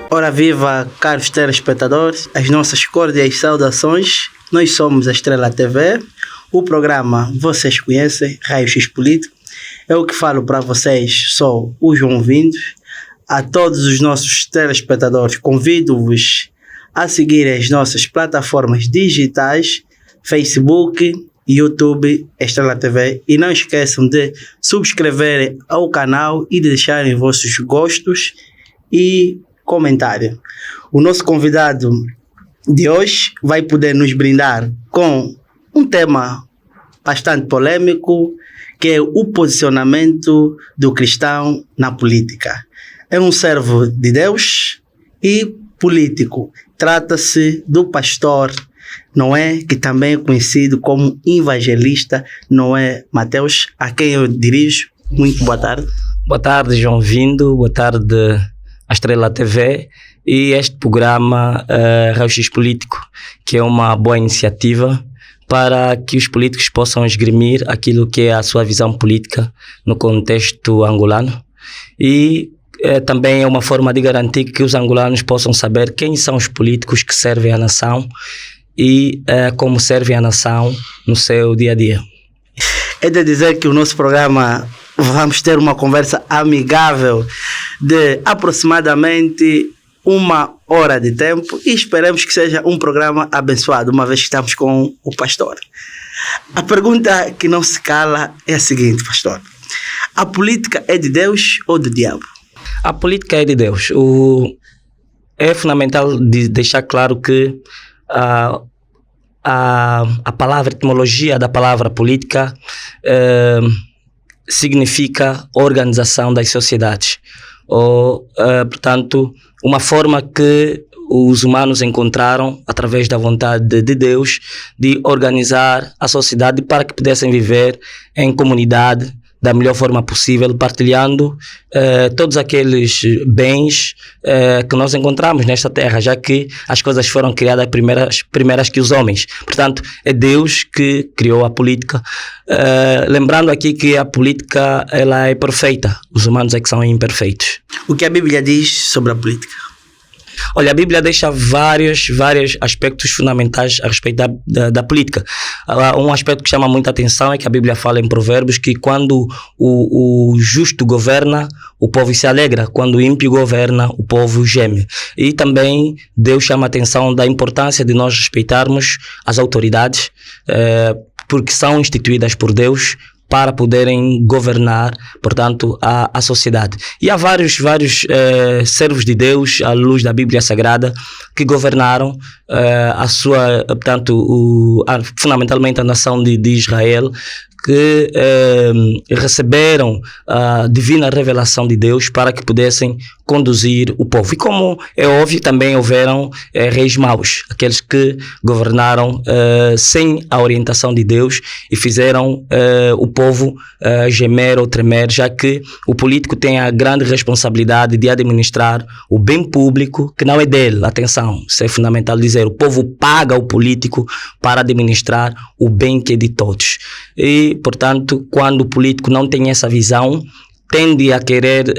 Ora viva, caros telespectadores, as nossas cordiais saudações. Nós somos a Estrela TV, o programa vocês conhecem, Raio X Político. Eu que falo para vocês sou o João Vindos. A todos os nossos telespectadores, convido-vos a seguir as nossas plataformas digitais, Facebook, YouTube, Estrela TV, e não esqueçam de subscreverem ao canal e de deixarem vossos gostos e comentário. O nosso convidado de hoje vai poder nos brindar com um tema bastante polêmico, que é o posicionamento do cristão na política. É um servo de Deus e político. Trata-se do pastor Noé, que também é conhecido como evangelista Noé Mateus, a quem eu dirijo. Muito boa tarde. Boa tarde, João Vindo. Boa tarde, a Estrela TV e este programa Raio X Político, que é uma boa iniciativa para que os políticos possam esgrimir aquilo que é a sua visão política no contexto angolano, e também é uma forma de garantir que os angolanos possam saber quem são os políticos que servem à nação e como servem à nação no seu dia a dia. É de dizer que o nosso programa vamos ter uma conversa amigável de aproximadamente 1 hora de tempo e esperamos que seja um programa abençoado, uma vez que estamos com o pastor. A pergunta que não se cala é a seguinte, pastor: a política é de Deus ou do diabo? A política é de Deus. É fundamental deixar claro que a palavra, a etimologia da palavra política significa organização das sociedades, ou, portanto, uma forma que os humanos encontraram, através da vontade de Deus, de organizar a sociedade para que pudessem viver em comunidade da melhor forma possível, partilhando todos aqueles bens que nós encontramos nesta terra, já que as coisas foram criadas primeiras que os homens. Portanto, é Deus que criou a política. Lembrando aqui que a política ela é perfeita, os humanos é que são imperfeitos. O que a Bíblia diz sobre a política? Olha, a Bíblia deixa vários aspectos fundamentais a respeito da política. Um aspecto que chama muita atenção é que a Bíblia fala em Provérbios que quando o justo governa, o povo se alegra. Quando o ímpio governa, o povo geme. E também Deus chama a atenção da importância de nós respeitarmos as autoridades, porque são instituídas por Deus para poderem governar, portanto, a sociedade. E há vários servos de Deus, à luz da Bíblia Sagrada, que governaram a sua, portanto, fundamentalmente a nação de Israel, que receberam a divina revelação de Deus para que pudessem conduzir o povo. E como é óbvio, também houveram reis maus, aqueles que governaram sem a orientação de Deus e fizeram o povo gemer ou tremer, já que o político tem a grande responsabilidade de administrar o bem público, que não é dele. Atenção, isso é fundamental dizer. O povo paga o político para administrar o bem que é de todos. E, portanto, quando o político não tem essa visão, tende a querer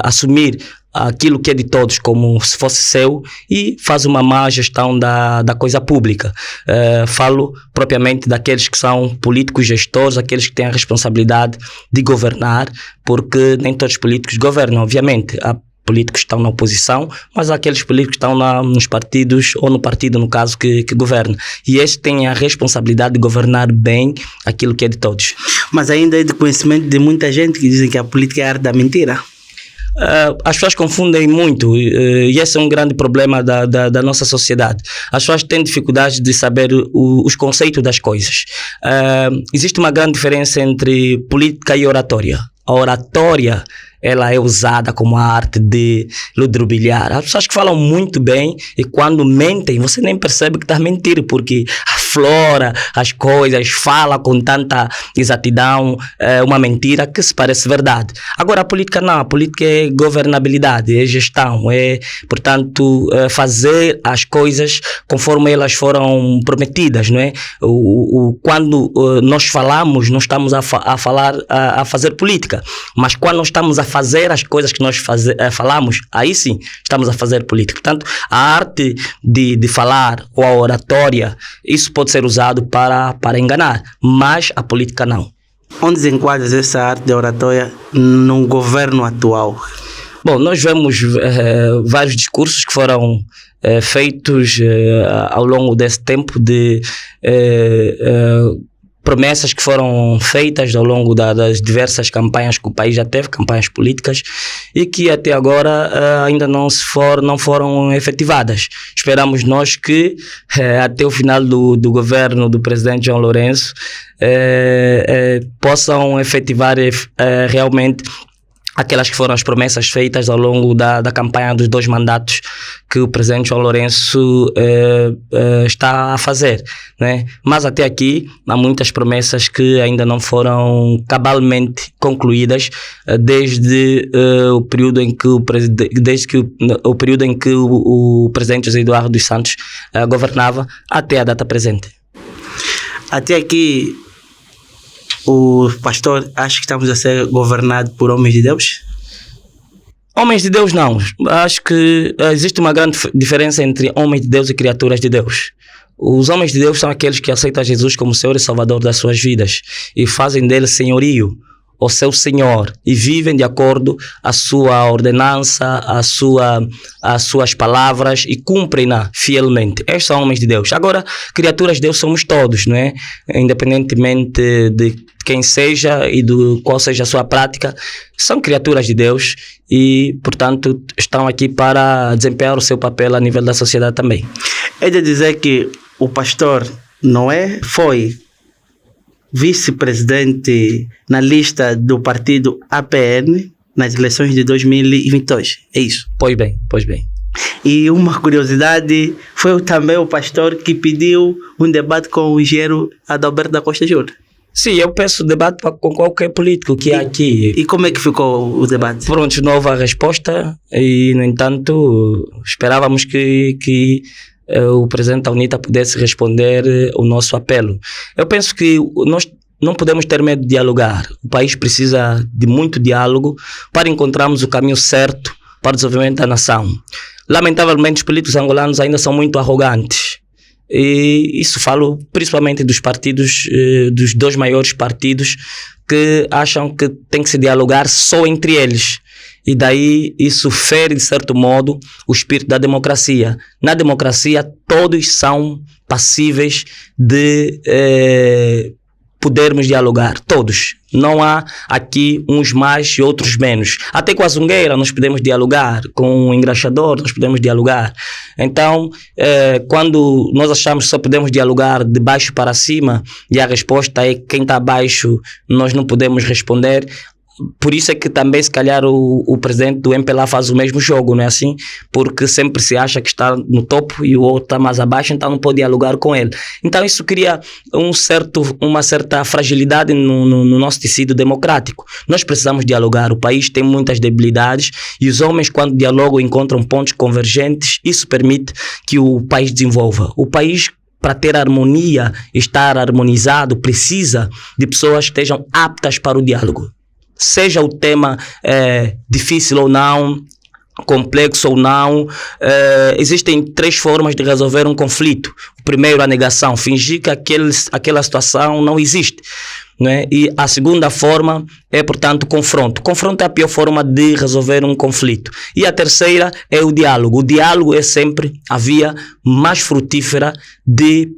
assumir aquilo que é de todos como se fosse seu e faz uma má gestão da coisa pública. Falo propriamente daqueles que são políticos gestores, aqueles que têm a responsabilidade de governar, porque nem todos os políticos governam, obviamente. Há políticos que estão na oposição, mas há aqueles políticos que estão nos partidos, ou no partido, no caso, que governa. E estes têm a responsabilidade de governar bem aquilo que é de todos. Mas ainda é de conhecimento de muita gente que dizem que a política é a arte da mentira. As pessoas confundem muito e esse é um grande problema da nossa sociedade. As pessoas têm dificuldade de saber os conceitos das coisas. Existe uma grande diferença entre política e oratória. A oratória, ela é usada como a arte de ludrobilhar. As pessoas que falam muito bem e quando mentem, você nem percebe que está a mentir, porque a aflora as coisas, fala com tanta exatidão uma mentira que se parece verdade. Agora a política não, a política é governabilidade, é gestão, é, portanto, fazer as coisas conforme elas foram prometidas, não é? Quando nós falamos, não estamos a fazer política, mas quando nós estamos a fazer as coisas que nós falamos, aí sim estamos a fazer política. Portanto, a arte de falar ou a oratória, isso pode ser usado para enganar, mas a política não. Onde enquadras essa arte de oratória no governo atual? Bom, nós vemos vários discursos que foram feitos ao longo desse tempo de promessas que foram feitas ao longo das diversas campanhas que o país já teve, campanhas políticas, e que até agora ainda não foram efetivadas. Esperamos nós que até o final do governo do presidente João Lourenço possam efetivar realmente aquelas que foram as promessas feitas ao longo da campanha dos 2 mandatos que o presidente João Lourenço está a fazer, né? Mas até aqui há muitas promessas que ainda não foram cabalmente concluídas desde o período em que o presidente José Eduardo dos Santos governava até a data presente. Até aqui o pastor acha que estamos a ser governados por homens de Deus? Homens de Deus não. Acho que existe uma grande diferença entre homens de Deus e criaturas de Deus. Os homens de Deus são aqueles que aceitam Jesus como Senhor e Salvador das suas vidas e fazem dele senhorio, o seu Senhor, e vivem de acordo à sua ordenança, às suas palavras e cumprem-na fielmente. Estes são homens de Deus. Agora, criaturas de Deus somos todos, não é? Independentemente de quem seja e do qual seja a sua prática, são criaturas de Deus e, portanto, estão aqui para desempenhar o seu papel a nível da sociedade também. É de dizer que o pastor Noé foi vice-presidente na lista do partido APN nas eleições de 2022. É isso? Pois bem. E uma curiosidade, foi também o pastor que pediu um debate com o engenheiro Adalberto da Costa Júnior. Sim, eu peço debate com qualquer político que há aqui. E como é que ficou o debate? Pronto, não houve a resposta e, no entanto, esperávamos que o presidente da UNITA pudesse responder o nosso apelo. Eu penso que nós não podemos ter medo de dialogar. O país precisa de muito diálogo para encontrarmos o caminho certo para o desenvolvimento da nação. Lamentavelmente, os políticos angolanos ainda são muito arrogantes. E isso falo principalmente dos partidos, dos 2 maiores partidos, que acham que tem que se dialogar só entre eles. E daí isso fere, de certo modo, o espírito da democracia. Na democracia, todos são passíveis de podermos dialogar, todos. Não há aqui uns mais e outros menos. Até com a zungueira nós podemos dialogar, com o engraxador nós podemos dialogar. Então, quando nós achamos que só podemos dialogar de baixo para cima e a resposta é quem está abaixo, nós não podemos responder. Por isso é que também, se calhar, o presidente do MPLA faz o mesmo jogo, não é assim? Porque sempre se acha que está no topo e o outro está mais abaixo, então não pode dialogar com ele. Então isso cria uma certa fragilidade no nosso tecido democrático. Nós precisamos dialogar, o país tem muitas debilidades e os homens, quando dialogam, encontram pontos convergentes, isso permite que o país desenvolva. O país, para ter harmonia, estar harmonizado, precisa de pessoas que estejam aptas para o diálogo. Seja o tema difícil ou não, complexo ou não, existem 3 formas de resolver um conflito. O primeiro, a negação, fingir que aquela situação não existe, não é? E a segunda forma é, portanto, confronto. Confronto é a pior forma de resolver um conflito. E a terceira é o diálogo. O diálogo é sempre a via mais frutífera de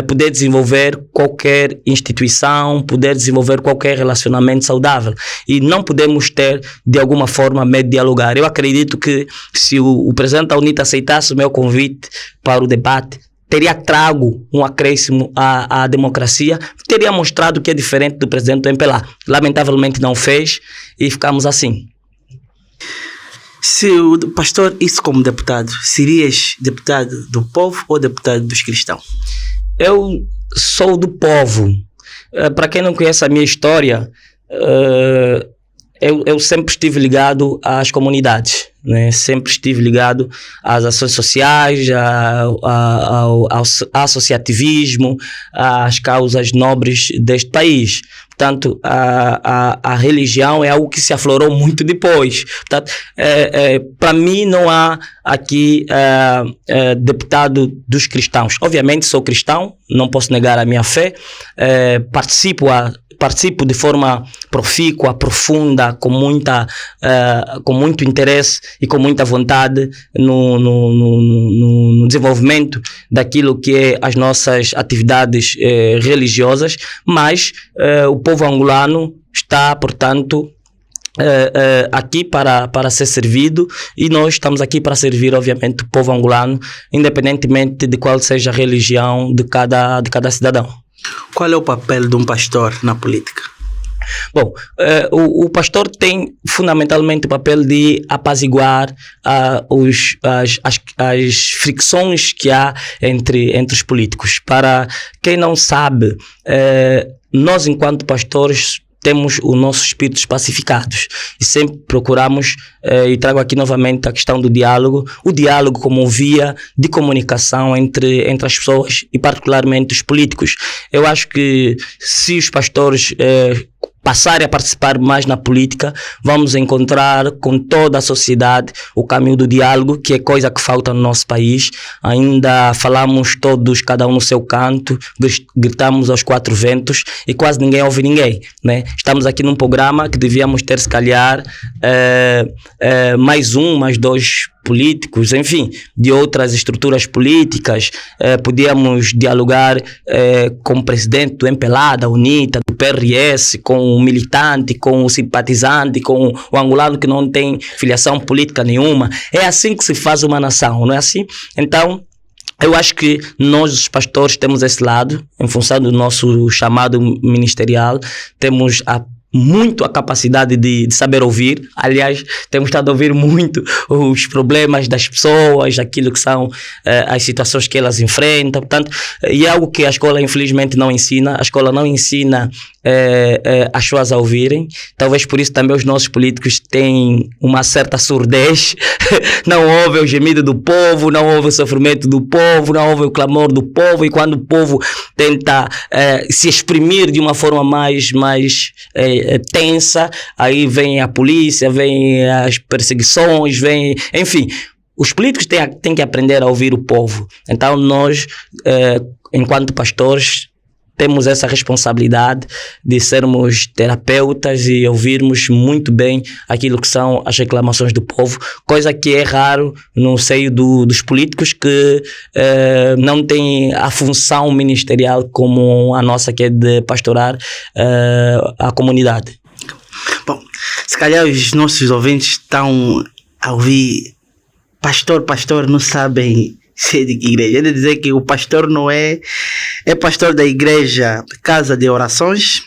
poder desenvolver qualquer instituição, poder desenvolver qualquer relacionamento saudável. E não podemos ter, de alguma forma, medo de dialogar. Eu acredito que se o presidente da UNITA aceitasse o meu convite para o debate, teria trago um acréscimo à democracia, teria mostrado que é diferente do presidente do MPLA. Lamentavelmente não fez e ficamos assim. Se o pastor, isso como deputado, serias deputado do povo ou deputado dos cristãos? eu sou do povo. Para quem não conhece a minha história, eu sempre estive ligado às comunidades, né? Sempre estive ligado às ações sociais, ao associativismo, às causas nobres deste país. Portanto, a religião é algo que se aflorou muito depois. Portanto, para mim não há aqui deputado dos cristãos. Obviamente sou cristão, não posso negar a minha fé, participo de forma profícua, profunda, com muito interesse e com muita vontade no desenvolvimento daquilo que é as nossas atividades religiosas, mas o povo angolano está, portanto, aqui para ser servido, e nós estamos aqui para servir, obviamente, o povo angolano, independentemente de qual seja a religião de cada cidadão. Qual é o papel de um pastor na política? Bom, o pastor tem fundamentalmente o papel de apaziguar as fricções que há entre os políticos. Para quem não sabe, nós enquanto pastores temos os nossos espíritos pacificados e sempre procuramos, e trago aqui novamente a questão do diálogo, o diálogo como via de comunicação entre as pessoas e particularmente os políticos. Eu acho que se os pastores passarem a participar mais na política, vamos encontrar com toda a sociedade o caminho do diálogo, que é coisa que falta no nosso país. Ainda falamos todos, cada um no seu canto, gritamos aos quatro ventos e quase ninguém ouve ninguém, né? Estamos aqui num programa que devíamos ter, se calhar, mais dois políticos, enfim, de outras estruturas políticas. Podíamos dialogar com o presidente do MPLA, da UNITA, do PRS, com o militante, com o simpatizante, com o angolano que não tem filiação política nenhuma. É assim que se faz uma nação, não é assim? Então, eu acho que nós, os pastores, temos esse lado, em função do nosso chamado ministerial, temos muito a capacidade de saber ouvir. Aliás, temos estado a ouvir muito os problemas das pessoas, aquilo que são as situações que elas enfrentam. Portanto, e é algo que a escola infelizmente não ensina. A escola não ensina as pessoas a ouvirem. Talvez por isso também os nossos políticos têm uma certa surdez. Não ouvem o gemido do povo, não ouvem o sofrimento do povo, não ouvem o clamor do povo, e quando o povo tenta se exprimir de uma forma mais tensa, aí vem a polícia, vem as perseguições, enfim, os políticos têm que aprender a ouvir o povo. Então nós, enquanto pastores, temos essa responsabilidade de sermos terapeutas e ouvirmos muito bem aquilo que são as reclamações do povo, coisa que é raro no seio dos políticos que não têm a função ministerial como a nossa, que é de pastorar a comunidade. Bom, se calhar os nossos ouvintes estão a ouvir pastor, não sabem ser de que igreja. É de dizer que o pastor não é pastor da igreja Casa de Orações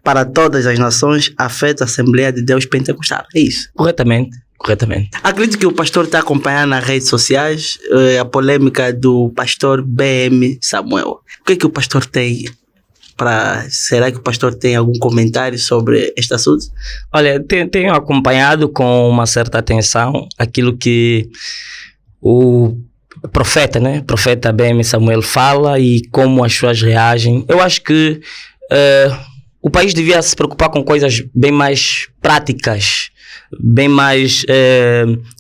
para Todas as Nações, afeta a Assembleia de Deus Pentecostal. É isso? Corretamente. Acredito que o pastor está acompanhando nas redes sociais a polêmica do pastor BM Samuel. O que é que o pastor tem será que o pastor tem algum comentário sobre este assunto? Olha, tenho acompanhado com uma certa atenção aquilo que o profeta, né? Profeta BM Samuel fala e como as pessoas reagem. Eu acho que o país devia se preocupar com coisas bem mais práticas, bem mais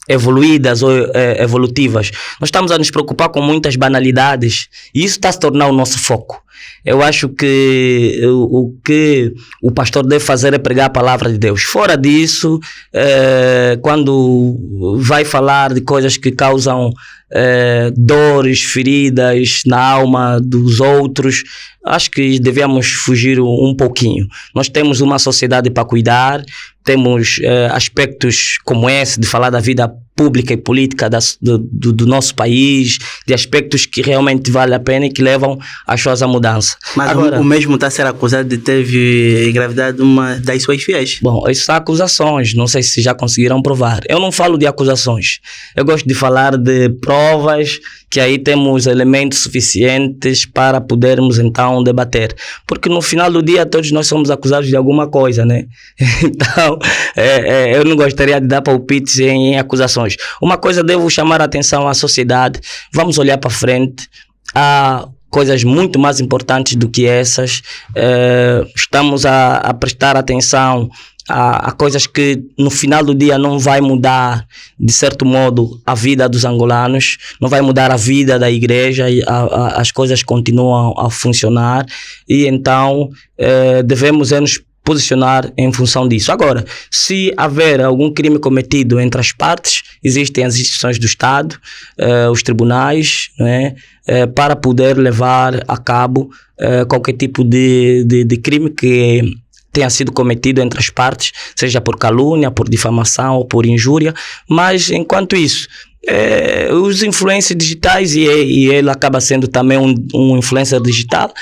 evoluídas ou evolutivas. Nós estamos a nos preocupar com muitas banalidades e isso está a se tornar o nosso foco. Eu acho que o que o pastor deve fazer é pregar a palavra de Deus. Fora disso, quando vai falar de coisas que causam dores, feridas na alma dos outros, acho que devemos fugir um pouquinho. Nós temos uma sociedade para cuidar, temos aspectos como esse de falar da vida pública e política do nosso país, de aspectos que realmente valem a pena e que levam as pessoas à mudança. Mas agora, o mesmo está a ser acusado de ter engravidado uma das suas filhas. Bom, isso são acusações, não sei se já conseguiram provar. Eu não falo de acusações, eu gosto de falar de provas, que aí temos elementos suficientes para podermos então debater. Porque no final do dia todos nós somos acusados de alguma coisa, né? Então, eu não gostaria de dar palpites em acusações. Uma coisa, devo chamar a atenção à sociedade, vamos olhar para frente, há coisas muito mais importantes do que essas, estamos a prestar atenção a coisas que no final do dia não vai mudar, de certo modo, a vida dos angolanos, não vai mudar a vida da igreja, as coisas continuam a funcionar e então devemos nos posicionar em função disso. Agora, se haver algum crime cometido entre as partes, existem as instituições do Estado, os tribunais, né, para poder levar a cabo qualquer tipo de crime que tenha sido cometido entre as partes, seja por calúnia, por difamação ou por injúria, mas enquanto isso, os influencers digitais, e ele acaba sendo também um influencer digital,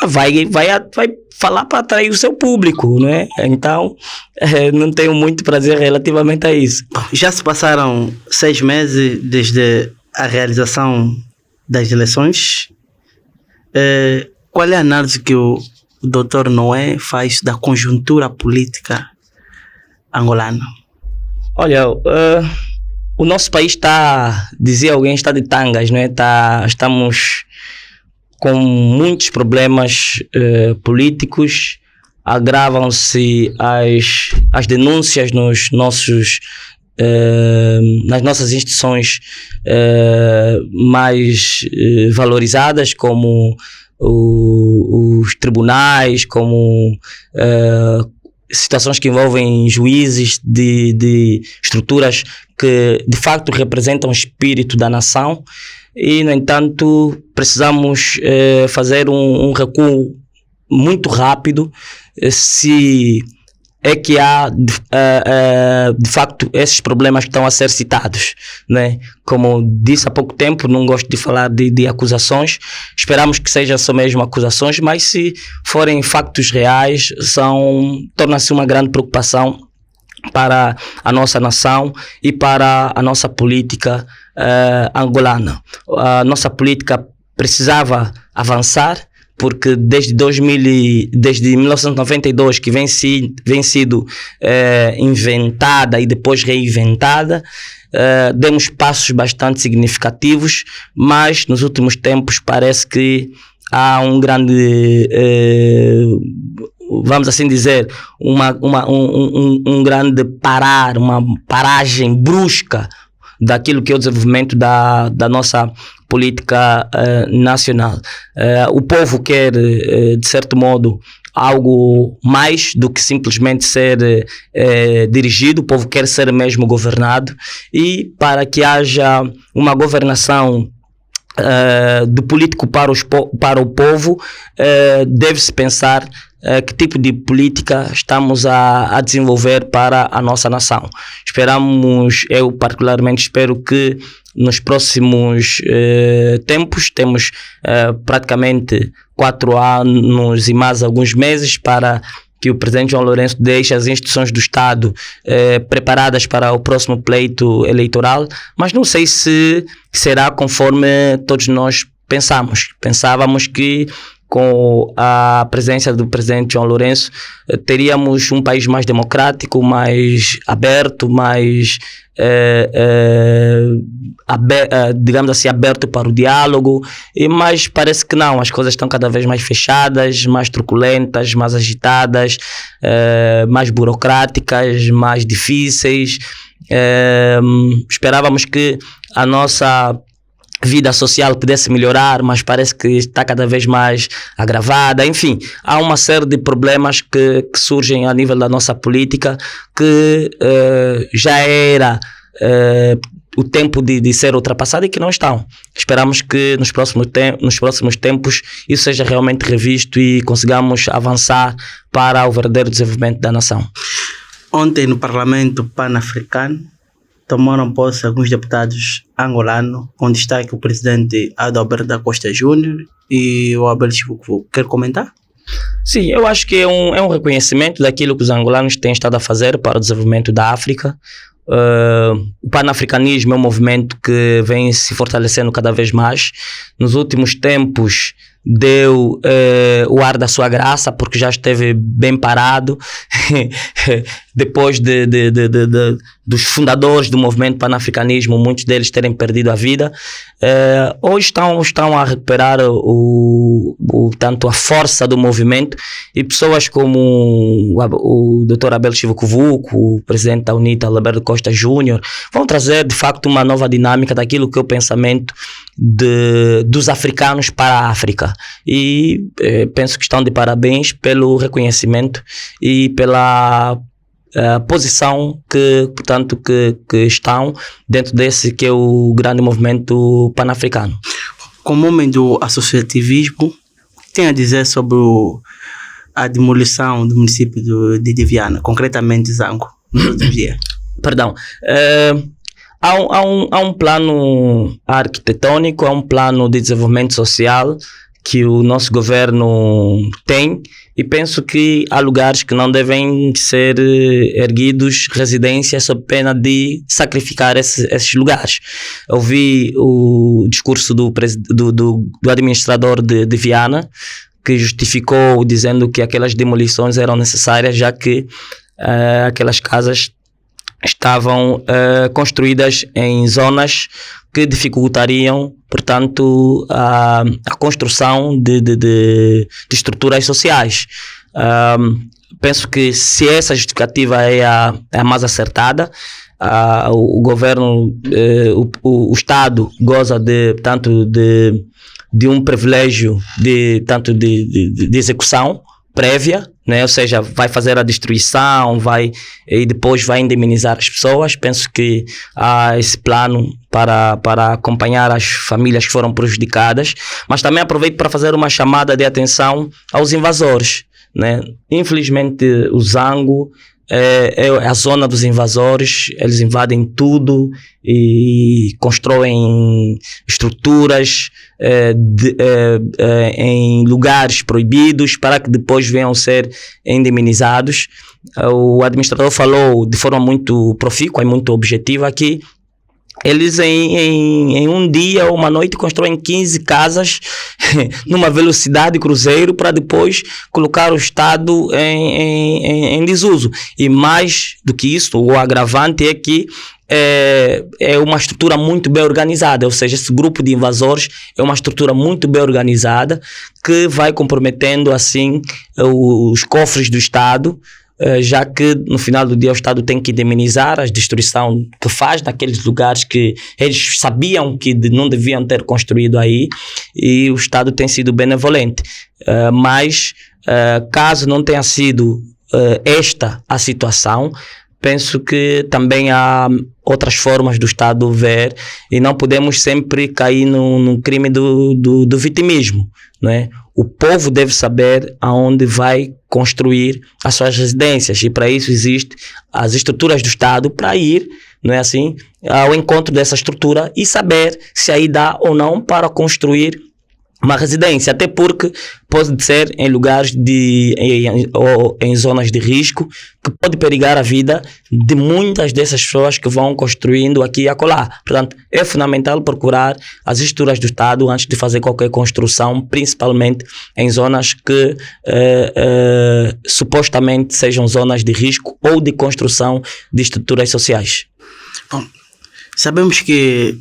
vai falar para atrair o seu público, não é? Então, não tenho muito prazer relativamente a isso. Já se passaram 6 meses desde a realização das eleições. Qual é a análise que o Dr. Noé faz da conjuntura política angolana? Olha, o nosso país dizia alguém, está de tangas, não é? Estamos com muitos problemas políticos, agravam-se as denúncias nas nossas instituições mais valorizadas, como os tribunais, como situações que envolvem juízes de estruturas que de facto representam o espírito da nação. E, no entanto, precisamos fazer um recuo muito rápido se é que há de facto esses problemas que estão a ser citados, né? Como disse há pouco tempo, não gosto de falar de acusações, esperamos que sejam só mesmo acusações, mas se forem factos reais, torna-se uma grande preocupação para a nossa nação e para a nossa política angolana. A nossa política precisava avançar, porque desde 1992 que vem sido inventada e depois reinventada, demos passos bastante significativos, mas nos últimos tempos parece que há um grande, vamos assim dizer, um grande uma paragem brusca daquilo que é o desenvolvimento da nossa política nacional. O povo quer, de certo modo, algo mais do que simplesmente ser dirigido, o povo quer ser mesmo governado, e para que haja uma governação do político para o povo, deve-se pensar que tipo de política estamos a desenvolver para a nossa nação. Eu particularmente espero que nos próximos tempos, temos praticamente 4 anos e mais alguns meses para que o presidente João Lourenço deixe as instituições do Estado preparadas para o próximo pleito eleitoral, mas não sei se será conforme todos nós pensávamos que com a presença do presidente João Lourenço teríamos um país mais democrático, mais aberto, mais digamos assim, aberto para o diálogo, mas parece que não, as coisas estão cada vez mais fechadas, mais truculentas, mais agitadas, mais burocráticas, mais difíceis. Esperávamos que a nossa vida social pudesse melhorar, mas parece que está cada vez mais agravada. Enfim, há uma série de problemas que surgem a nível da nossa política que já era o tempo de ser ultrapassado e que não estão. Esperamos que nos próximos tempos isso seja realmente revisto e consigamos avançar para o verdadeiro desenvolvimento da nação. Ontem no Parlamento Pan-Africano tomaram posse alguns deputados angolanos, com destaque o presidente Adalberto da Costa Júnior e o Abel Chivuku. Quer comentar? Sim, eu acho que é um reconhecimento daquilo que os angolanos têm estado a fazer para o desenvolvimento da África. O panafricanismo é um movimento que vem se fortalecendo cada vez mais. Nos últimos tempos deu o ar da sua graça, porque já esteve bem parado depois dos fundadores do movimento panafricanismo, muitos deles terem perdido a vida. Hoje estão a recuperar tanto a força do movimento, e pessoas como o Dr. Abel Chivuku, o presidente da UNITA, Alberto Costa Júnior, vão trazer de facto uma nova dinâmica daquilo que é o pensamento dos africanos para a África. E penso que estão de parabéns pelo reconhecimento e pela posição portanto, que estão dentro desse que é o grande movimento panafricano. Como homem do associativismo, o que tem a dizer sobre a demolição do município de Viana, concretamente Zango, nos últimos dias? Perdão. Há um plano arquitetônico, há um plano de desenvolvimento social que o nosso governo tem, e penso que há lugares que não devem ser erguidos residências sob pena de sacrificar esses lugares. Eu vi o discurso do administrador de Viana, que justificou dizendo que aquelas demolições eram necessárias, já que aquelas casas estavam construídas em zonas que dificultariam, portanto, a construção de estruturas sociais. Penso que se essa justificativa é a mais acertada, o governo, o Estado goza de um privilégio de execução prévia, né? Ou seja, vai fazer a destruição, e depois vai indemnizar as pessoas. Penso que há esse plano para acompanhar as famílias que foram prejudicadas, mas também aproveito para fazer uma chamada de atenção aos invasores, né? Infelizmente, o Zango é a zona dos invasores. Eles invadem tudo e constroem estruturas em lugares proibidos para que depois venham ser indemnizados. O administrador falou de forma muito profícua e muito objetiva que eles em um dia ou uma noite constroem 15 casas numa velocidade cruzeiro para depois colocar o Estado em desuso. E mais do que isso, o agravante é que é uma estrutura muito bem organizada, ou seja, esse grupo de invasores é uma estrutura muito bem organizada que vai comprometendo assim os cofres do Estado, já que no final do dia o Estado tem que indemnizar a destruição que faz naqueles lugares que eles sabiam que não deviam ter construído aí, e o Estado tem sido benevolente. Mas caso não tenha sido esta a situação, penso que também há outras formas do Estado ver, e não podemos sempre cair no crime do vitimismo, né? O povo deve saber aonde vai construir as suas residências, e para isso existem as estruturas do Estado para ir, não é assim, ao encontro dessa estrutura e saber se aí dá ou não para construir uma residência, até porque pode ser em lugares ou em zonas de risco, que pode perigar a vida de muitas dessas pessoas que vão construindo aqui e acolá. Portanto, é fundamental procurar as estruturas do Estado antes de fazer qualquer construção, principalmente em zonas que supostamente sejam zonas de risco ou de construção de estruturas sociais. Bom, sabemos que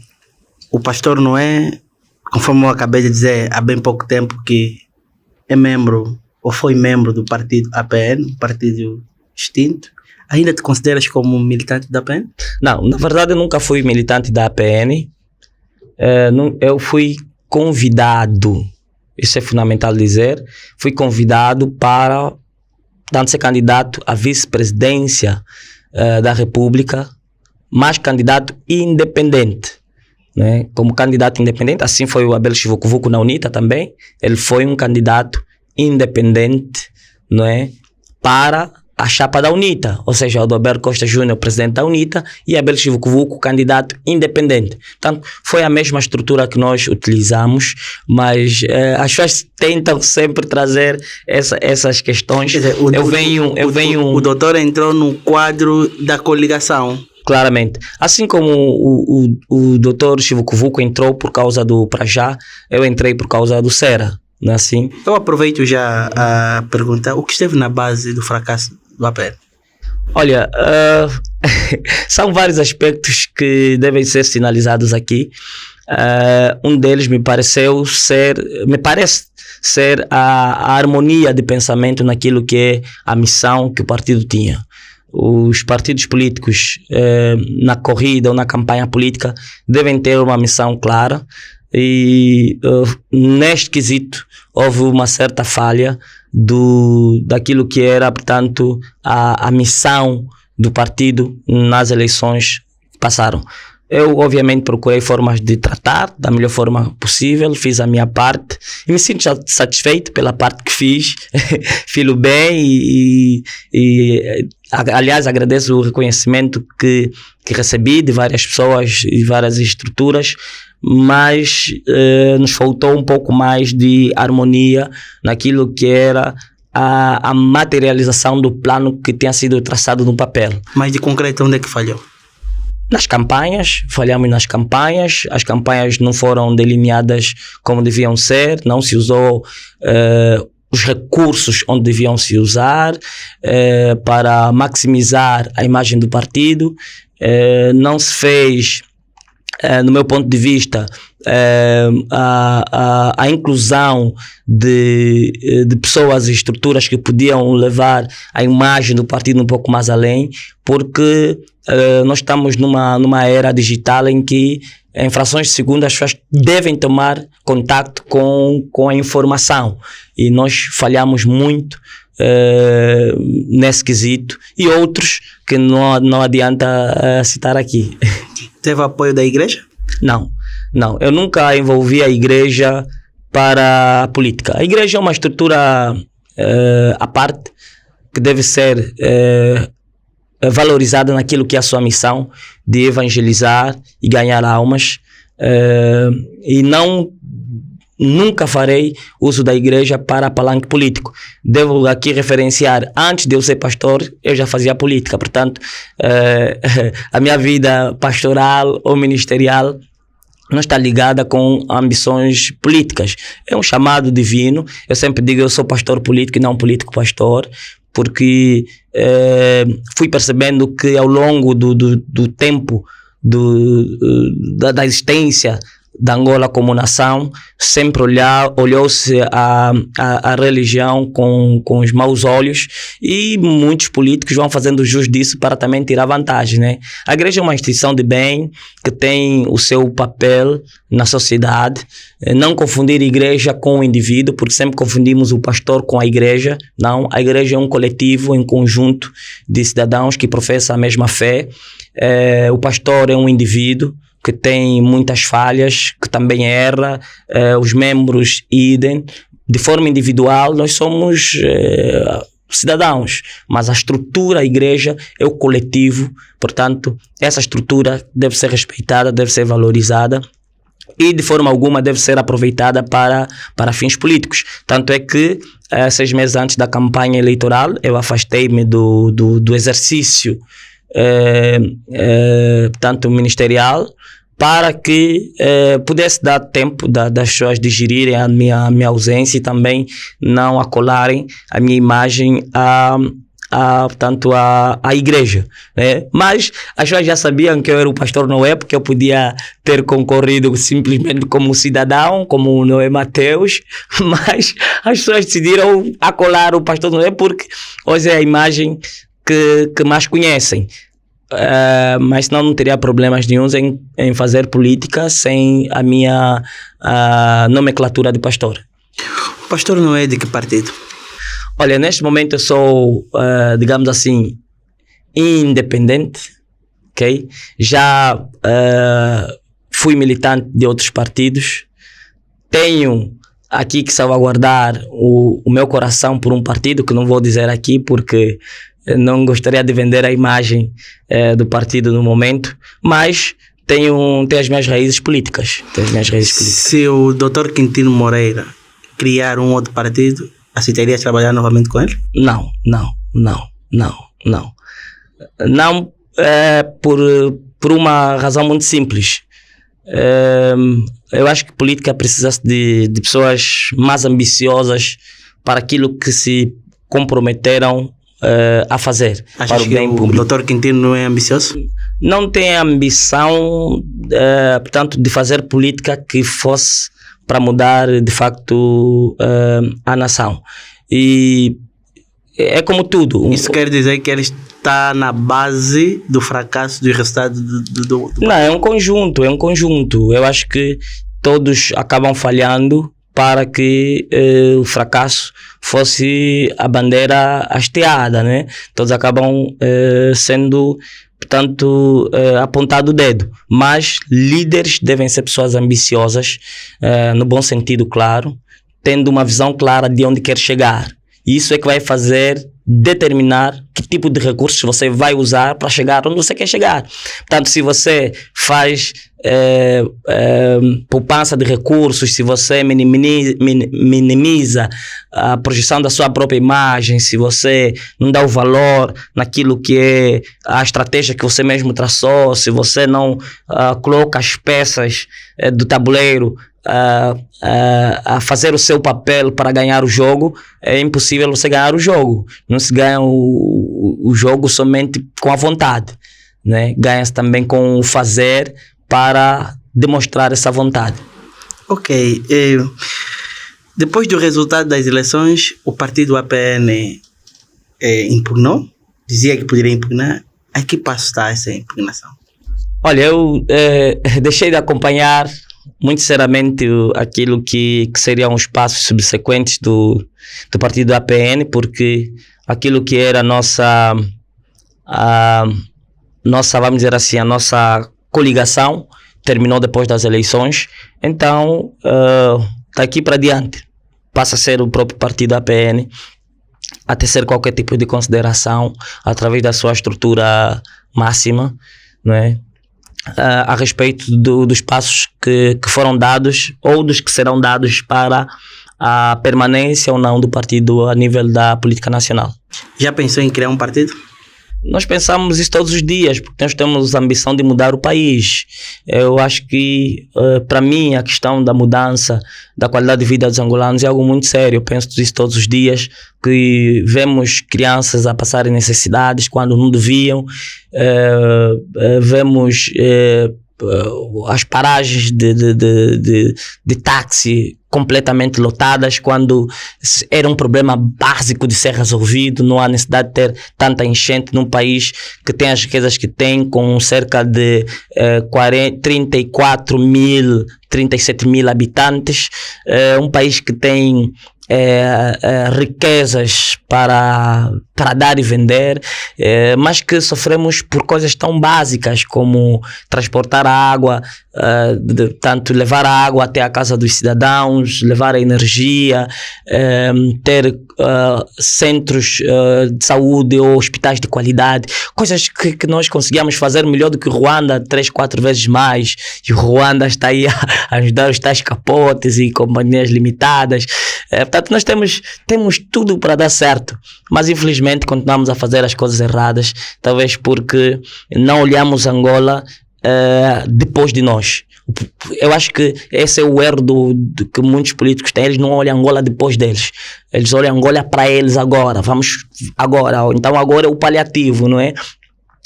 o pastor Noé, conforme eu acabei de dizer há bem pouco tempo, que é membro ou foi membro do partido APN, um partido extinto. Ainda te consideras como militante da APN? Não, na verdade eu nunca fui militante da APN. Eu fui convidado, isso é fundamental dizer, fui convidado para ser candidato à vice-presidência da República, mas candidato independente. Né? Como candidato independente, assim foi o Abel Chivuku na UNITA também. Ele foi um candidato independente, não é? Para a chapa da UNITA, ou seja, o Adalberto Costa Júnior, presidente da UNITA, e Abel Chivucovuco, candidato independente. Portanto, foi a mesma estrutura que nós utilizamos, mas as pessoas tentam sempre trazer essas questões. Quer dizer, o doutor entrou no quadro da coligação. Claramente. Assim como o doutor Chivucovuco entrou por causa do Prajá, eu entrei por causa do Sera. Não é assim? Eu aproveito já a perguntar o que esteve na base do fracasso do APR. Olha, são vários aspectos que devem ser sinalizados aqui. Um deles me parece ser a harmonia de pensamento naquilo que é a missão que o partido tinha. Os partidos políticos na corrida ou na campanha política devem ter uma missão clara e neste quesito houve uma certa falha daquilo que era, portanto, a missão do partido nas eleições que passaram. Eu, obviamente, procurei formas de tratar da melhor forma possível, fiz a minha parte e me sinto satisfeito pela parte que fiz, fiz bem e aliás, agradeço o reconhecimento que recebi de várias pessoas e várias estruturas, mas nos faltou um pouco mais de harmonia naquilo que era a materialização do plano que tinha sido traçado no papel. Mas de concreto, onde é que falhou? Nas campanhas, falhamos nas campanhas, as campanhas não foram delineadas como deviam ser, não se usou os recursos onde deviam se usar para maximizar a imagem do partido, não se fez, no meu ponto de vista, a inclusão de pessoas e estruturas que podiam levar a imagem do partido um pouco mais além, porque nós estamos numa era digital em que em frações de segundo as pessoas devem tomar contato com a informação e nós falhamos muito nesse quesito e outros que não adianta citar aqui. Teve apoio da igreja? Não, eu nunca envolvi a igreja para a política. A igreja é uma estrutura à parte que deve ser valorizada naquilo que é a sua missão de evangelizar e ganhar almas, e nunca farei uso da igreja para palanque político. Devo aqui referenciar, antes de eu ser pastor, eu já fazia política, portanto, a minha vida pastoral ou ministerial não está ligada com ambições políticas. É um chamado divino. Eu sempre digo, eu sou pastor político e não político pastor, porque fui percebendo que ao longo do tempo da existência da Angola como nação, sempre olhou-se a religião com os maus olhos e muitos políticos vão fazendo jus disso para também tirar vantagem, né? A igreja é uma instituição de bem que tem o seu papel na sociedade. Não confundir igreja com o indivíduo, porque sempre confundimos o pastor com a igreja. Não, a igreja é um coletivo, um conjunto de cidadãos que professam a mesma fé. O pastor é um indivíduo que tem muitas falhas, que também erra, os membros idem. De forma individual, nós somos cidadãos, mas a estrutura, a igreja, é o coletivo. Portanto, essa estrutura deve ser respeitada, deve ser valorizada e de forma alguma deve ser aproveitada para fins políticos. Tanto é que 6 meses antes da campanha eleitoral eu afastei-me do exercício portanto ministerial, para que pudesse dar tempo das pessoas digerirem a minha ausência e também não acolarem a minha imagem portanto, a igreja, né? Mas as pessoas já sabiam que eu era o pastor Noé, porque eu podia ter concorrido simplesmente como cidadão, como o Noé Mateus, mas as pessoas decidiram acolar o pastor Noé porque hoje é a imagem que mais conhecem. Mas senão não teria problemas nenhums em fazer política sem a minha nomenclatura de pastor. O pastor não é de que partido? Olha, neste momento eu sou, digamos assim, independente, ok? Já fui militante de outros partidos, tenho aqui que salvaguardar o meu coração por um partido que não vou dizer aqui porque não gostaria de vender a imagem do partido no momento, mas tenho as minhas raízes políticas. Se o Dr. Quintino Moreira criar um outro partido, aceitaria trabalhar novamente com ele? Não. Não, por uma razão muito simples. Eu acho que política precisa de pessoas mais ambiciosas para aquilo que se comprometeram a fazer. Achas para o bem público. O Dr. Quintino não é ambicioso? Não tem a ambição, portanto, de fazer política que fosse para mudar, de facto, a nação. E é como tudo. Isso quer dizer que ele está na base do fracasso do resultado do Não, é um conjunto. Eu acho que todos acabam falhando para que o fracasso fosse a bandeira hasteada, né? Todos acabam sendo, portanto, apontado o dedo. Mas líderes devem ser pessoas ambiciosas, no bom sentido, claro, tendo uma visão clara de onde quer chegar. Isso é que vai determinar que tipo de recursos você vai usar para chegar onde você quer chegar. Portanto, se você faz poupança de recursos, se você minimiza a projeção da sua própria imagem, se você não dá o valor naquilo que é a estratégia que você mesmo traçou, se você não coloca as peças do tabuleiro a fazer o seu papel para ganhar o jogo, é impossível você ganhar o jogo. Não se ganha o jogo somente com a vontade, né? Ganha-se também com o fazer para demonstrar essa vontade. Ok. Depois do resultado das eleições, o partido APN impugnou, dizia que poderia impugnar. A que passo está essa impugnação? Olha, eu deixei de acompanhar muito sinceramente aquilo que seriam os passos subsequentes do partido APN, porque aquilo que era a nossa, vamos dizer assim, a nossa coligação terminou depois das eleições. Então, daqui para diante passa a ser o próprio partido APN a tecer qualquer tipo de consideração através da sua estrutura máxima, não é? A respeito dos passos que foram dados ou dos que serão dados para a permanência ou não do partido a nível da política nacional. Já pensou em criar um partido? Nós pensamos isso todos os dias, porque nós temos a ambição de mudar o país. Eu acho que, para mim, a questão da mudança da qualidade de vida dos angolanos é algo muito sério. Eu penso isso todos os dias, que vemos crianças a passarem necessidades quando não deviam, vemos as paragens de táxi completamente lotadas quando era um problema básico de ser resolvido. Não há necessidade de ter tanta enchente num país que tem as riquezas que tem, com cerca de 37 mil habitantes, um país que tem riquezas para dar e vender, mas que sofremos por coisas tão básicas como transportar a água, tanto levar a água até a casa dos cidadãos, levar a energia, ter centros de saúde ou hospitais de qualidade, coisas que nós conseguíamos fazer melhor do que o Ruanda 3-4 vezes mais, e o Ruanda está aí a ajudar os tais capotes e companhias limitadas. Portanto, nós temos tudo para dar certo, mas infelizmente continuamos a fazer as coisas erradas, talvez porque não olhamos Angola depois de nós. Eu acho que esse é o erro que muitos políticos têm. Eles não olham Angola depois deles, eles olham Angola para eles agora. Vamos agora, então agora é o paliativo, não é?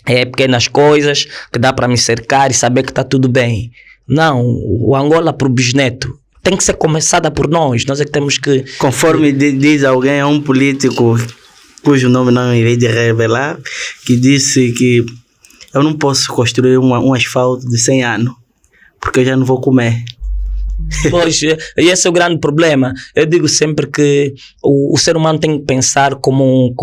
É pequenas coisas que dá para me cercar e saber que está tudo bem. Não, o Angola para o bisneto tem que ser começada por nós. Nós é que temos que... Conforme diz alguém, é um político cujo nome não irei de revelar, que disse que eu não posso construir um asfalto de 100 anos, porque eu já não vou comer. Pois, e esse é o grande problema. Eu digo sempre que o ser humano tem que pensar como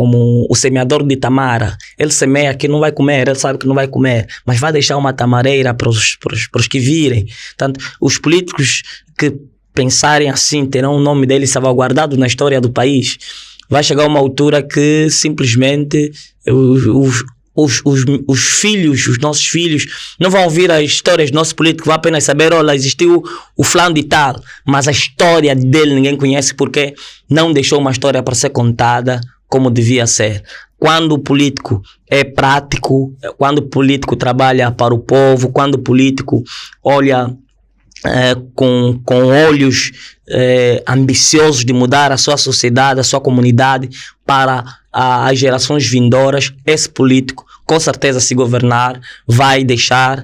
o semeador de tamara. Ele semeia que não vai comer, ele sabe que não vai comer, mas vai deixar uma tamareira para os que virem. Portanto, os políticos que pensarem assim terão o nome deles salvaguardado na história do país. vai chegar uma altura que simplesmente os filhos, os nossos filhos, não vão ouvir as histórias do nosso político, vão apenas saber, olha, existiu o fulano de tal, mas a história dele ninguém conhece porque não deixou uma história para ser contada como devia ser. Quando o político é prático, quando o político trabalha para o povo, quando o político olha com olhos ambiciosos de mudar a sua sociedade, a sua comunidade para as gerações vindouras, esse político, com certeza, se governar, vai deixar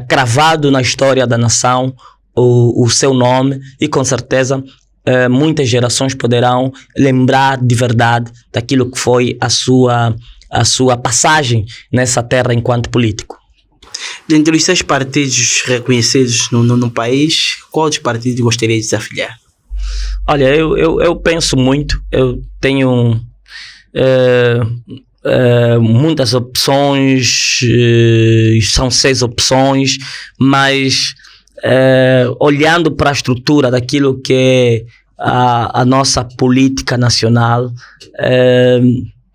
cravado na história da nação o seu nome e, com certeza, muitas gerações poderão lembrar de verdade daquilo que foi a sua passagem nessa terra enquanto político. Dentre os 6 partidos reconhecidos no país, qual dos partidos gostaria de desafiliar? Olha, eu penso muito, eu tenho muitas opções, são 6 opções, mas olhando para a estrutura daquilo que é a nossa política nacional,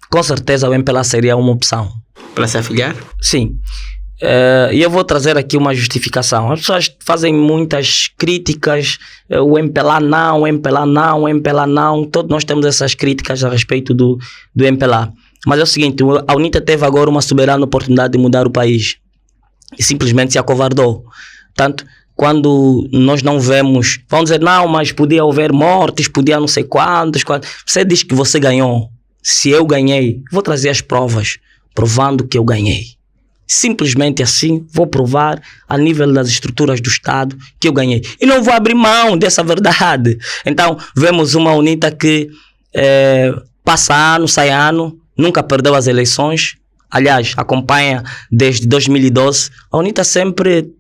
com certeza o MPLA seria uma opção. Para se afiliar? Sim. E eu vou trazer aqui uma justificação. As pessoas fazem muitas críticas, o MPLA não, o MPLA não, o MPLA não. Todos nós temos essas críticas a respeito do MPLA. Mas é o seguinte, a UNITA teve agora uma soberana oportunidade de mudar o país e simplesmente se acovardou. Portanto, quando nós não vemos, vão dizer, não, mas podia haver mortes, podia não sei quantos. Você diz que você ganhou. Se eu ganhei, vou trazer as provas, provando que eu ganhei. Simplesmente assim, vou provar a nível das estruturas do Estado que eu ganhei. E não vou abrir mão dessa verdade. Então, vemos uma UNITA que passa ano, sai ano, nunca perdeu as eleições. Aliás, acompanha desde 2012. A UNITA sempre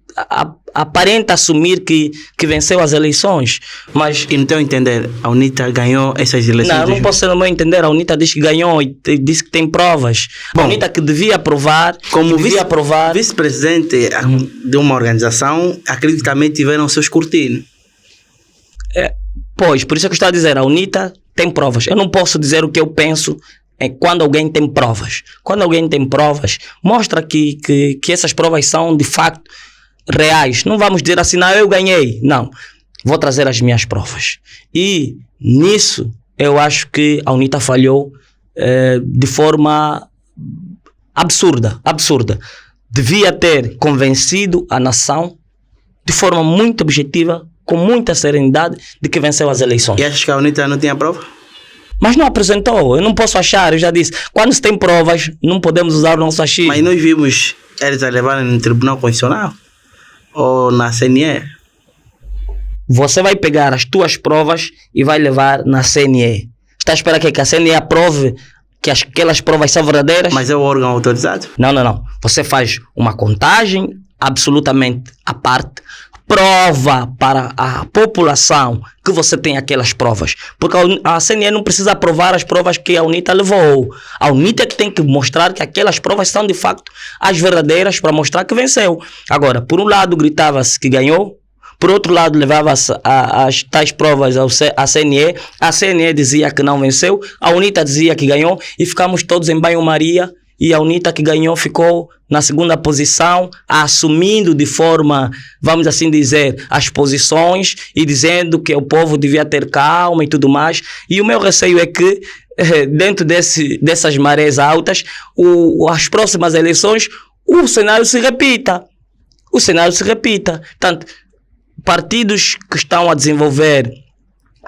aparenta assumir que venceu as eleições. Mas, e no teu entender, a UNITA ganhou essas eleições? Não posso ser no meu entender. A UNITA diz que ganhou e diz que tem provas. Bom, a UNITA que devia provar, como vice-presidente de uma organização, acredito que também tiveram o seu escrutínio. Pois, por isso é que eu estou a dizer, a UNITA tem provas. Eu não posso dizer o que eu penso quando alguém tem provas. Quando alguém tem provas, mostra que essas provas são de facto reais. Não vamos dizer assim, não, eu ganhei. Não, vou trazer as minhas provas. E nisso eu acho que a UNITA falhou de forma absurda. Devia ter convencido a nação de forma muito objetiva, com muita serenidade, de que venceu as eleições. E achas que a UNITA não tinha prova? Mas não apresentou. Eu não posso achar, eu já disse, quando se tem provas, não podemos usar o nosso achismo. Mas nós vimos eles a levarem no Tribunal Constitucional ou na CNE. Você vai pegar as tuas provas e vai levar na CNE. Está a esperar que a CNE aprove que aquelas provas são verdadeiras? Mas é o órgão autorizado? Não. Você faz uma contagem absolutamente à parte, prova para a população que você tem aquelas provas. Porque a CNE não precisa aprovar as provas que a UNITA levou. A UNITA que tem que mostrar que aquelas provas são de facto as verdadeiras para mostrar que venceu. Agora, por um lado gritava-se que ganhou, por outro lado levava-se as tais provas à CNE, a CNE dizia que não venceu, a UNITA dizia que ganhou e ficamos todos em banho-maria. E a UNITA que ganhou ficou na segunda posição, assumindo de forma, vamos assim dizer, as posições e dizendo que o povo devia ter calma e tudo mais. E o meu receio é que, dentro dessas marés altas, as próximas eleições, o cenário se repita. Portanto, partidos que estão a desenvolver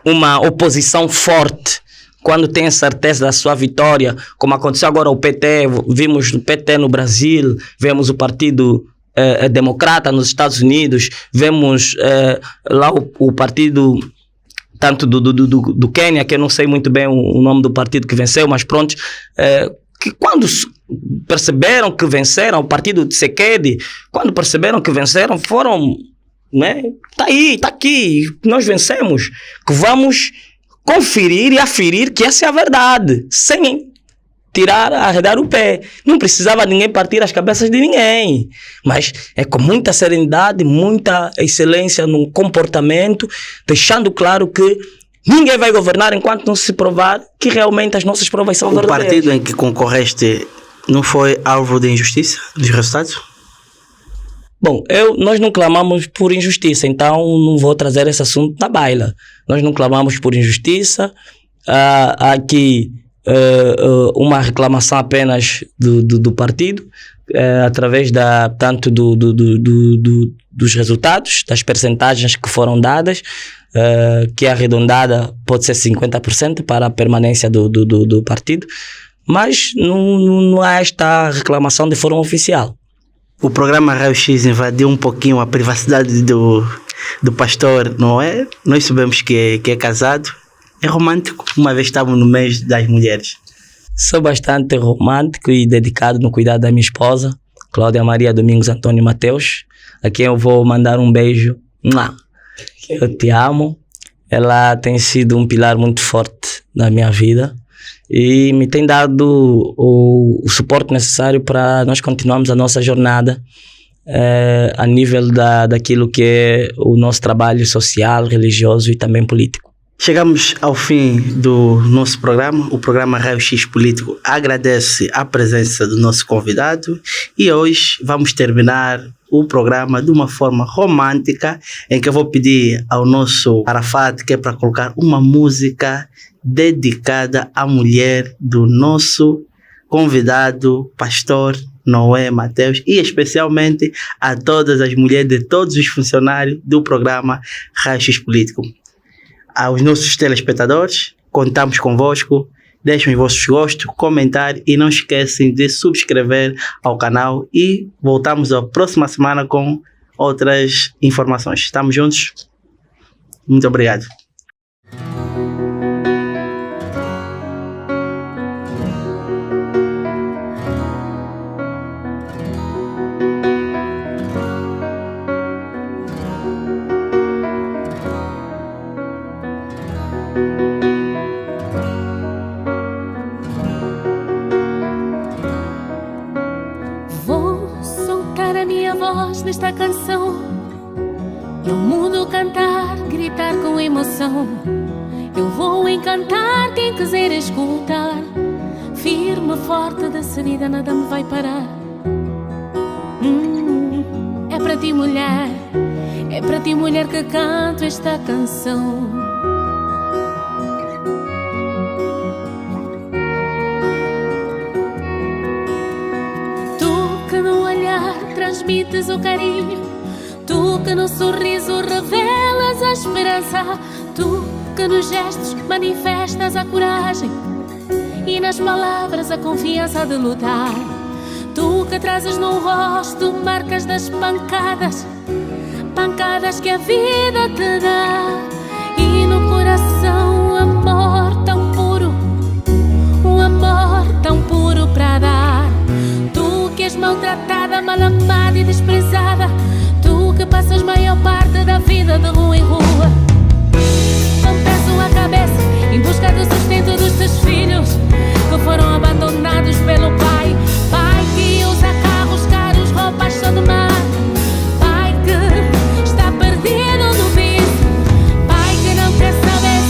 uma oposição forte, quando tem certeza da sua vitória, como aconteceu agora o PT, vimos o PT no Brasil, vemos o Partido Democrata nos Estados Unidos, vemos lá o partido tanto do Quênia, que eu não sei muito bem o nome do partido que venceu, mas pronto, que quando perceberam que venceram, o partido de Tshisekedi, quando perceberam que venceram, foram, né, tá aí, tá aqui, nós vencemos, que vamos conferir e aferir que essa é a verdade, sem arredar o pé. Não precisava ninguém partir as cabeças de ninguém, mas é com muita serenidade, muita excelência no comportamento, deixando claro que Ninguém vai governar enquanto não se provar que realmente as nossas provas são verdadeiras. O partido em que concorreste não foi alvo de injustiça dos resultados? Bom, nós não clamamos por injustiça, então não vou trazer esse assunto na baila. Nós não clamamos por injustiça. Há aqui uma reclamação apenas do partido, através tanto dos resultados, das percentagens que foram dadas, que arredondada pode ser 50% para a permanência do partido, mas não há esta reclamação de forma oficial. O programa Raio X invadiu um pouquinho a privacidade do pastor, não é? Nós sabemos que é casado. É romântico, uma vez estávamos no mês das mulheres. Sou bastante romântico e dedicado no cuidado da minha esposa, Cláudia Maria Domingos Antônio Mateus, a quem eu vou mandar um beijo. Eu te amo. Ela tem sido um pilar muito forte na minha vida e me tem dado o suporte necessário para nós continuarmos a nossa jornada a nível daquilo que é o nosso trabalho social, religioso e também político. Chegamos ao fim do nosso programa. O programa Raio X Político agradece a presença do nosso convidado e hoje vamos terminar o programa de uma forma romântica, em que eu vou pedir ao nosso Arafat, que é para colocar uma música dedicada à mulher do nosso convidado, pastor Noé Mateus, e especialmente a todas as mulheres de todos os funcionários do programa Raio X Político. Aos nossos telespectadores, contamos convosco. Deixem os vossos gostos, comentar e não esquecem de subscrever ao canal e voltamos a próxima semana com outras informações. Estamos juntos? Muito obrigado. Nesta canção e ao mundo cantar, gritar com emoção. Eu vou encantar quem quiser escutar. Firme, forte, decidida, nada me vai parar. É para ti, mulher, é para ti, mulher, que canto esta canção. Transmites o carinho, tu que no sorriso revelas a esperança, tu que nos gestos manifestas a coragem e nas palavras a confiança de lutar, tu que trazes no rosto marcas das pancadas, pancadas que a vida te dá, e no coração um amor tão puro, um amor tão puro para dar. Que és maltratada, mal amada e desprezada, tu que passas maior parte da vida de rua em rua, com peso à cabeça em busca do sustento dos teus filhos que foram abandonados pelo pai. Pai que usa carros caros, roupas só de mar. Pai que está perdido no vício. Pai que não quer saber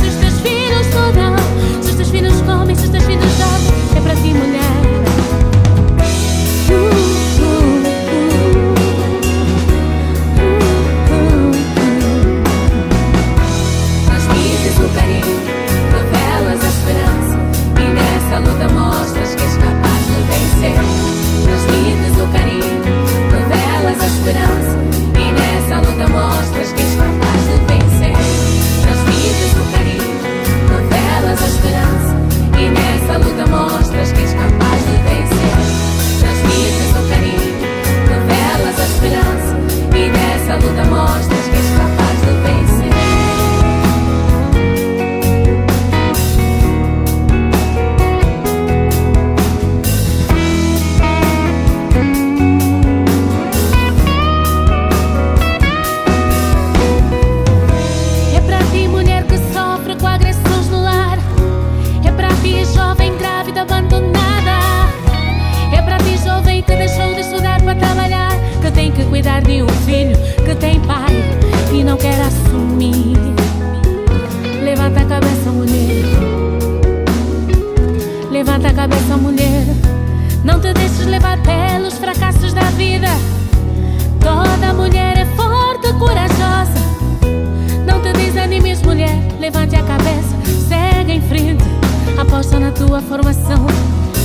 aposta na tua formação.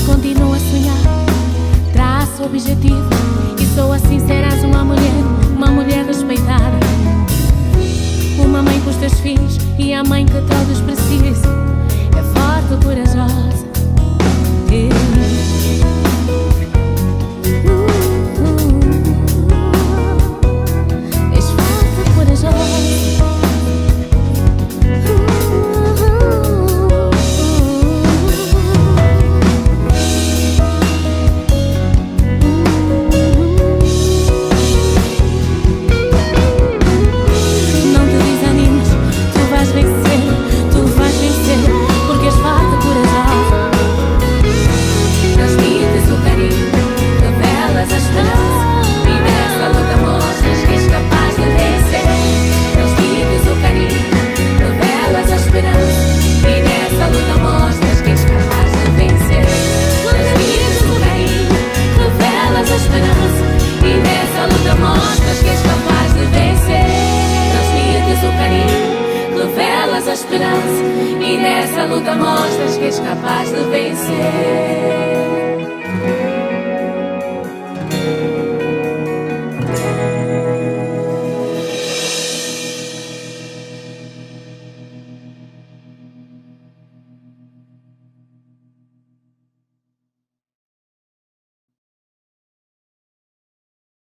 Continua a sonhar, traça o objetivo, e só assim serás uma mulher respeitada. Uma mãe com os teus filhos e a mãe que todos precisam. É forte e corajosa. És forte e corajosa. E nessa luta mostras que és capaz de vencer.